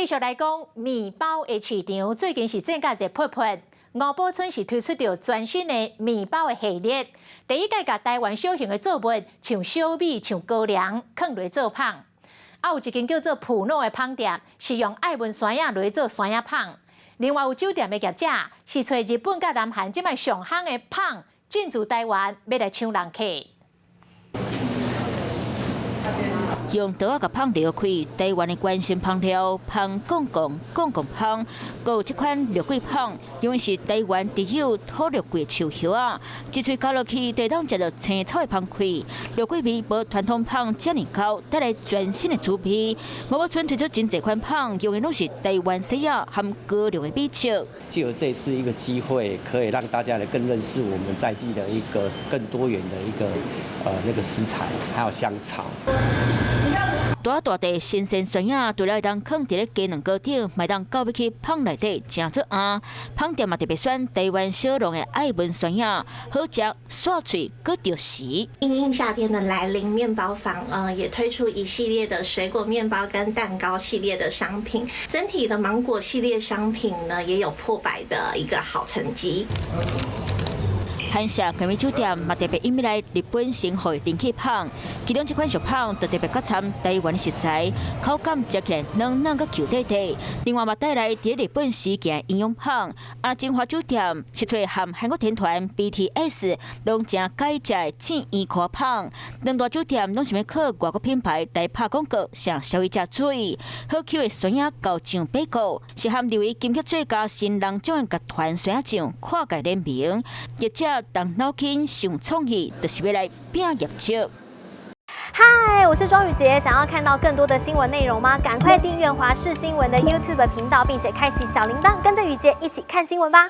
继续来讲，面包的市场最近是增加一波波。吴宝春是推出着全新的面包的系列，第一届甲台湾小型的作物，像小米、像高粱，放落做香。有一间叫做普诺的香店，是用爱文山药来做山药香。另外有酒店的业者是找日本甲南韩即卖上香的香，进驻台湾，要来抢人客。 用刀仔甲香撩开，台湾的关心香料，香公公香，还有这款绿桂香，因为是台湾特有土绿桂树叶啊，一喙咬落去，地当食到青草的香气，绿桂味无传统香遮尔高，带来全新的滋味。吴宝春推出真侪款香，用的拢是台湾西药含高粱的米酒。借由这次一个机会，可以让大家来更认识我们在地的一个更多元的一个那个食材，还有香草。 大地新鲜酸呀，除了当放伫咧鸡卵糕顶，卖当到尾去香内底正做啊。香店嘛特别选台湾小农的爱文酸呀，好食、刷脆，搁着时。因应夏天的来临，面包坊也推出一系列的水果面包跟蛋糕系列的商品，整体的芒果系列商品呢也有破百的一个好成绩。 韩式高米酒店嘛特别引来日本生活人气香，其中这款食香就特别搁掺台湾的食材，口感食起来软软个 Q 底底。另外嘛带来伫日本时期营养香，金华酒店是找含韩国天团 BTS 拢正改食的正烟壳香，两大酒店拢是要靠外国品牌来拍广告，向消费者注意。好口的酸鸭高酱八角是含六位金曲最佳新人奖的团酸鸭酱跨界联名，业者。 动脑筋想创意，就是要来拼业绩。嗨，我是庄宇杰，想要看到更多的新闻内容吗？赶快订阅华视新闻的 YouTube 频道，并且开启小铃铛，跟着宇杰一起看新闻吧。